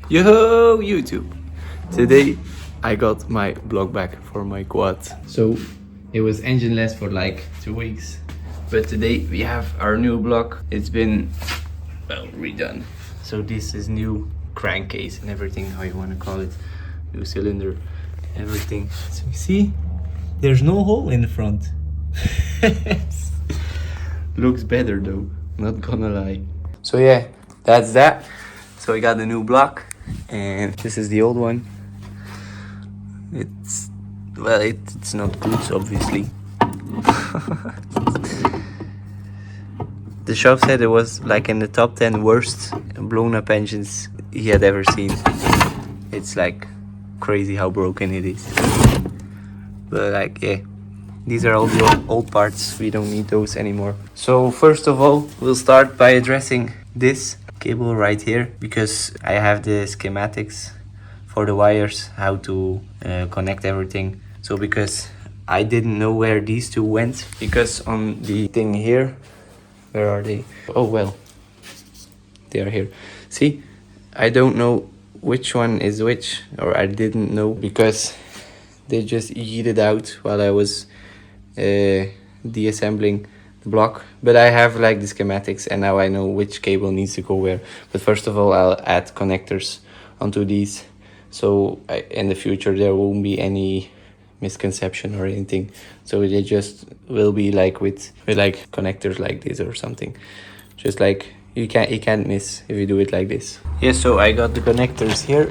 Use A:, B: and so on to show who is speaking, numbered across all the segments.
A: Yo YouTube! Today I got my block back for my quad. So it was engineless for like 2 weeks. But today we have our new block. It's been, well, redone. So this is new crankcase and everything, how you want to call it. New cylinder, everything. So you see, there's no hole in the front. Looks better though, not gonna lie. So yeah, that's that. So I got the new block and this is the old one. It's, well, it's not good, obviously. The shop said it was like in the top 10 worst blown up engines he had ever seen. It's like crazy how broken it is. But like, yeah, these are all the old parts. We don't need those anymore. So first of all, we'll start by addressing this cable right here, because I have the schematics for the wires, how to connect everything. So because I didn't know where these two went, because on the thing here, where are they? Oh well, they are here. See, I don't know which one is which, or I didn't know because they just yeeted out while I was deassembling the block. But I have like the schematics and now I know which cable needs to go where. But first of all, I'll add connectors onto these, so in the future there won't be any misconception or anything. So they just will be like with like connectors like this or something, just like you can't miss if you do it like this. Yeah, so I got the connectors here.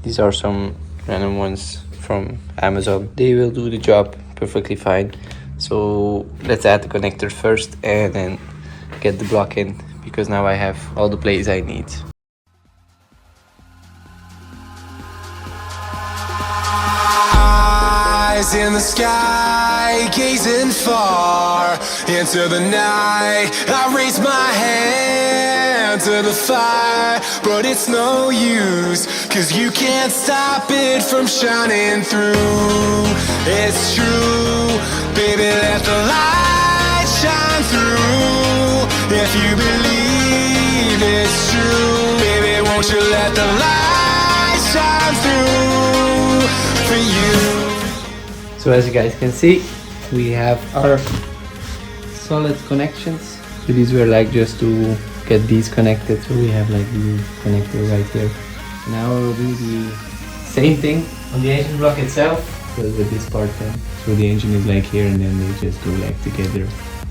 A: These are some random ones from Amazon. They will do the job perfectly fine. So let's add the connectors first and then get the block in, because now I have all the plates I need.
B: Eyes in the sky, gazing far into the night. I raise my hand to the fire, but it's no use, 'cause you can't stop it from shining through. It's true, baby, let the light shine through. If you believe it's true, baby, won't you let the light shine through for you.
A: So as you guys can see, we have our solid connections. So these were like just to get these connected. So we have like the connector right here. Now we'll do the same thing on the engine block itself, but with this part then. So the engine is like here and then they just go like together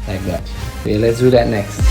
A: like that. Okay, let's do that next.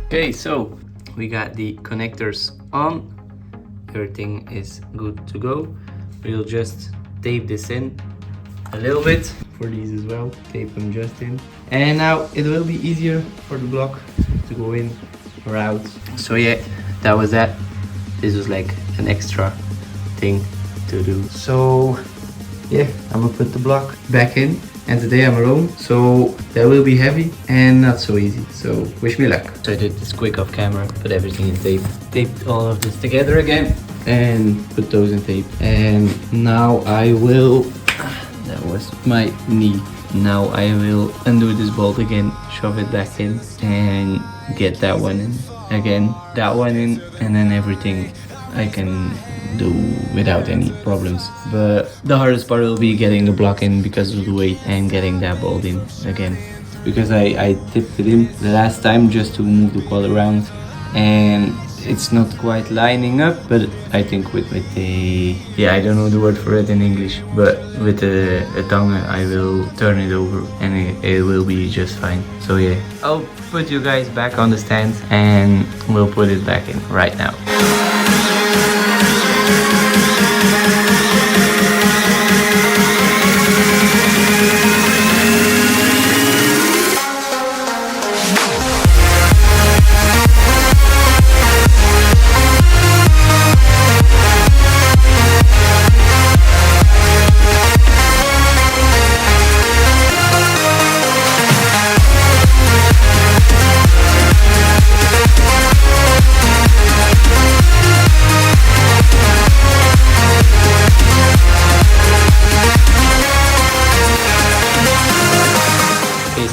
A: Okay, so we got the connectors on. Everything is good to go. We'll just tape this in a little bit for these as well. Tape them just in. And now it will be easier for the block to go in or out. So yeah, that was that. This was like an extra thing to do. So yeah, I'm gonna put the block back in. And today I'm alone, so that will be heavy and not so easy. So wish me luck. So I did this quick off camera, put everything in tape, taped all of this together again, and put those in tape. And now I will, that was my knee. Now I will undo this bolt again, shove it back in, and get that one in again, that one in, and then everything I can do without any problems. But the hardest part will be getting the block in because of the weight and getting that bolt in again, because I tipped it in the last time just to move the quad around and it's not quite lining up. But I think with the, yeah, I don't know the word for it in English, but with a tongue I will turn it over and it will be just fine. So yeah, I'll put you guys back on the stand and we'll put it back in right now.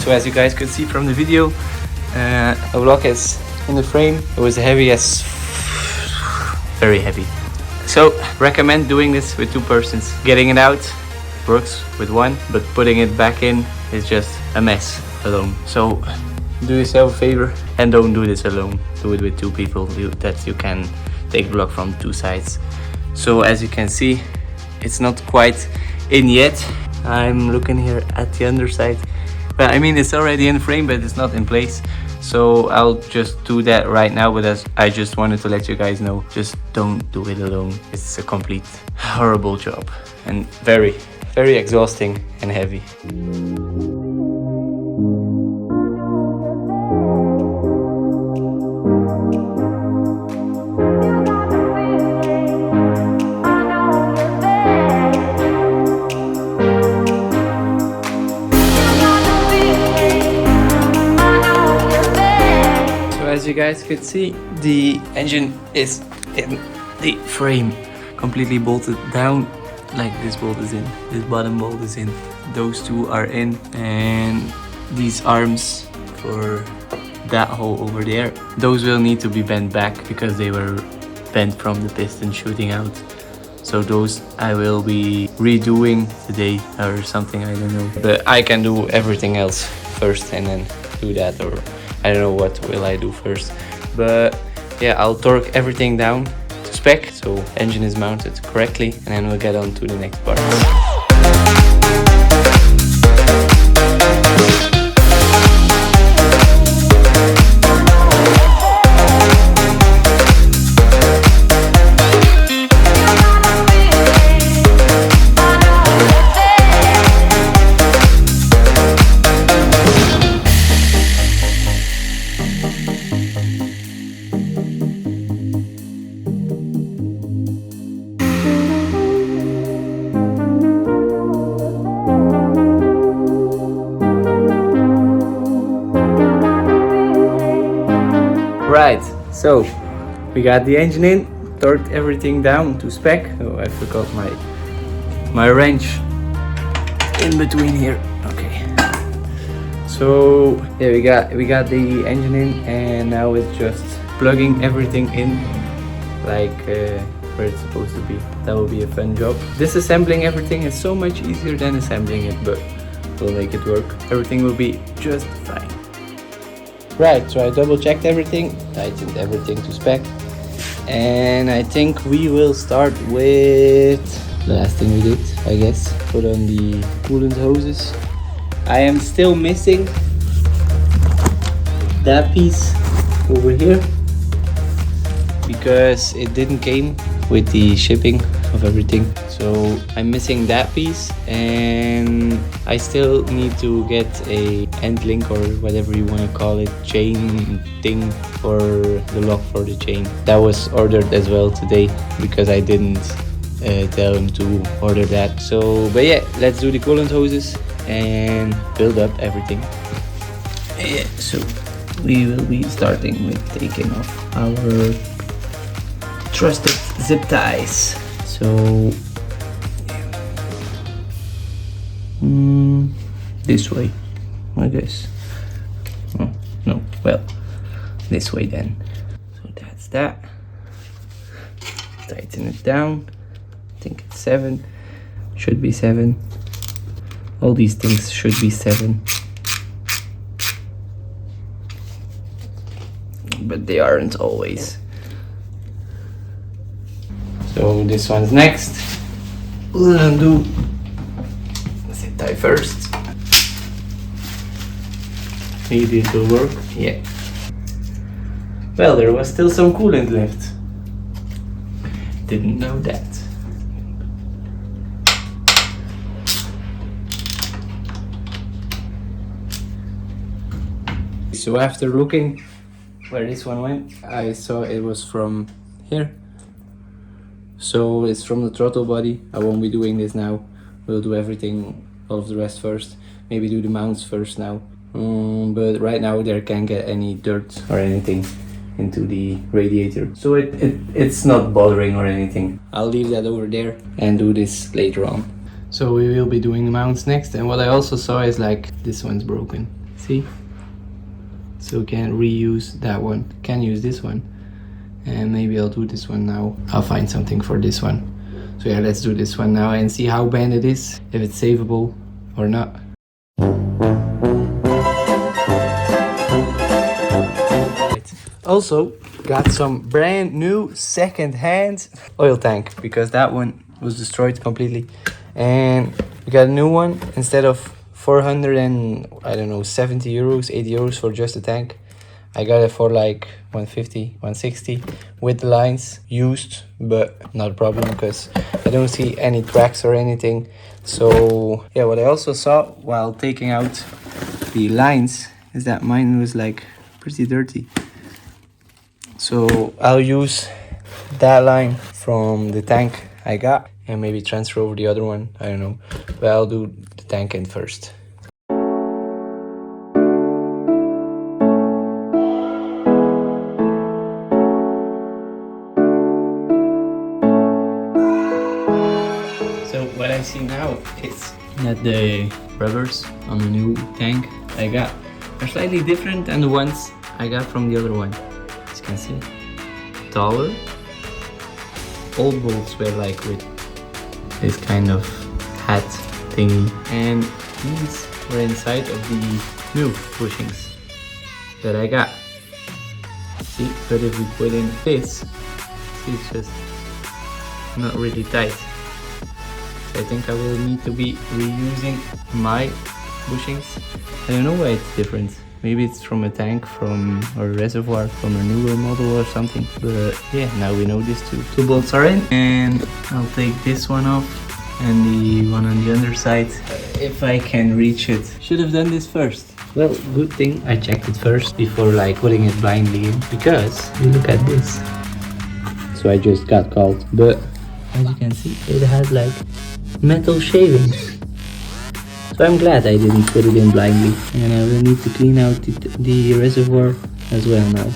A: So as you guys could see from the video, the block is in the frame. It was heavy as very heavy. So recommend doing this with 2 persons. Getting it out works with 1, but putting it back in is just a mess alone. So do yourself a favor and don't do this alone. Do it with 2 people that you can take block from 2 sides. So as you can see, it's not quite in yet. I'm looking here at the underside. Well, I mean, it's already in frame, but it's not in place. So I'll just do that right now, but as I just wanted to let you guys know, just don't do it alone. It's a complete horrible job and very, very exhausting and heavy. As you guys could see, the engine is in the frame, completely bolted down. Like this bolt is in, this bottom bolt is in, those 2 are in, and these arms for that hole over there, those will need to be bent back because they were bent from the piston shooting out. So those I will be redoing today or something, I don't know. But I can do everything else first and then do that, or I don't know what will I do first. But yeah, I'll torque everything down to spec so engine is mounted correctly, and then we'll get on to the next part. Right, so we got the engine in, torqued everything down to spec. Oh, I forgot my wrench in between here. Okay. So yeah, we got the engine in, and now it's just plugging everything in like where it's supposed to be. That will be a fun job. Disassembling everything is so much easier than assembling it, but we'll make it work. Everything will be just fine. Right, so I double checked everything, tightened everything to spec, and I think we will start with the last thing we did, I guess. Put on the coolant hoses. I am still missing that piece over here because it didn't came with the shipping of everything. So I'm missing that piece, and I still need to get a end link or whatever you want to call it, chain thing for the lock for the chain. That was ordered as well today because I didn't tell him to order that. So but yeah, let's do the coolant hoses and build up everything. Yeah, so we will be starting with taking off our trusted zip ties. So this way, I guess. Oh, no, well, this way then. So that's that. Tighten it down. I think it's 7. Should be 7. All these things should be 7. But they aren't always. So this one's next. We'll undo zip tie first. Maybe it will work. Yeah. Well, there was still some coolant left. Didn't know that. So after looking where this one went, I saw it was from here. So it's from the throttle body. I won't be doing this now. We'll do everything, all of the rest first. Maybe do the mounts first now. But right now there can't get any dirt or anything into the radiator. So it's not bothering or anything. I'll leave that over there and do this later on. So we will be doing the mounts next. And what I also saw is like this one's broken. See? So we can reuse that one. Can use this one. And maybe I'll do this one now. I'll find something for this one. So yeah, let's do this one now and see how bad it is, if it's savable or not. Also got some brand new second-hand oil tank because that one was destroyed completely, and we got a new one. Instead of 400 and I don't know 70 euros, 80 euros for just a tank, I got it for like 150, 160 with the lines used, but not a problem because I don't see any cracks or anything. So yeah, what I also saw while taking out the lines is that mine was like pretty dirty. So I'll use that line from the tank I got and maybe transfer over the other one, I don't know, but I'll do the tank end first. So what I see now is that the rubbers on the new tank I got are slightly different than the ones I got from the other one. As you can see, taller. Old bolts were like with this kind of hat thingy, and these were inside of the new bushings that I got. See, but if we put in this, see, it's just not really tight. So I think I will need to be reusing my bushings. I don't know why it's different. Maybe it's from a tank, from a reservoir, from a newer model or something. But yeah, now we know these two bolts are in. And I'll take this one off and the one on the other side, if I can reach it. Should have done this first. Well, good thing I checked it first before like putting it blindly in, because you look at this. So I just got caught. But as you can see, it has like metal shavings. So I'm glad I didn't put it in blindly, and I will need to clean out the reservoir as well now.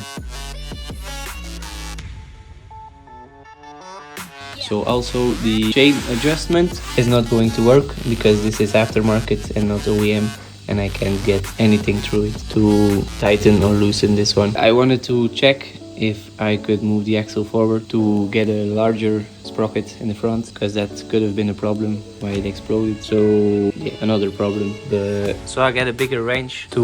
A: So also the chain adjustment is not going to work because this is aftermarket and not OEM, and I can't get anything through it to tighten or loosen this one. I wanted to check if I could move the axle forward to get a larger sprocket in the front, because that could have been a problem why it exploded. So yeah, another problem. So I get a bigger wrench to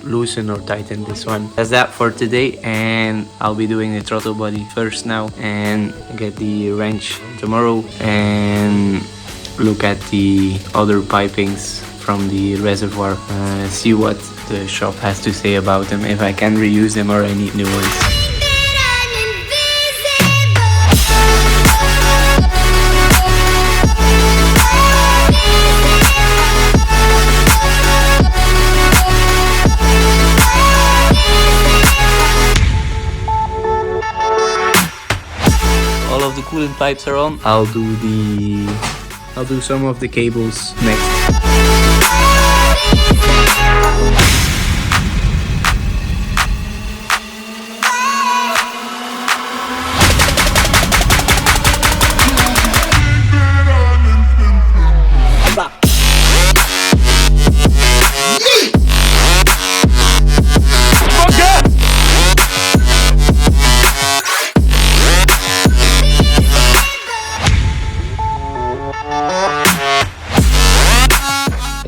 A: loosen or tighten this one. That's that for today, and I'll be doing the throttle body first now and get the wrench tomorrow and look at the other pipings from the reservoir, see what the shop has to say about them, if I can reuse them or I need new ones. All of the coolant pipes are on. I'll do some of the cables next.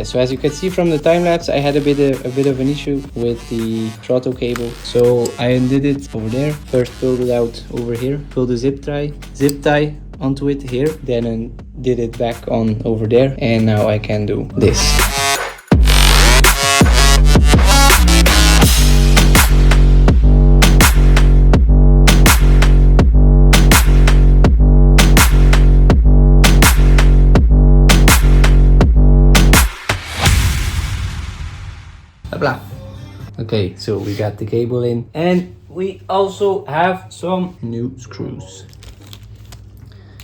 A: So as you can see from the time lapse, I had a bit of an issue with the throttle cable. So I undid it over there. First pulled it out over here, pulled the zip tie onto it here, then did it back on over there, and now I can do this. Blah. Okay, so we got the cable in, and we also have some new screws.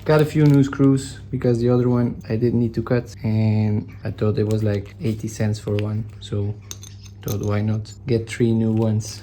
A: Got a few new screws because the other one I didn't need to cut, and I thought it was like 80 cents for one, so thought why not get 3 new ones.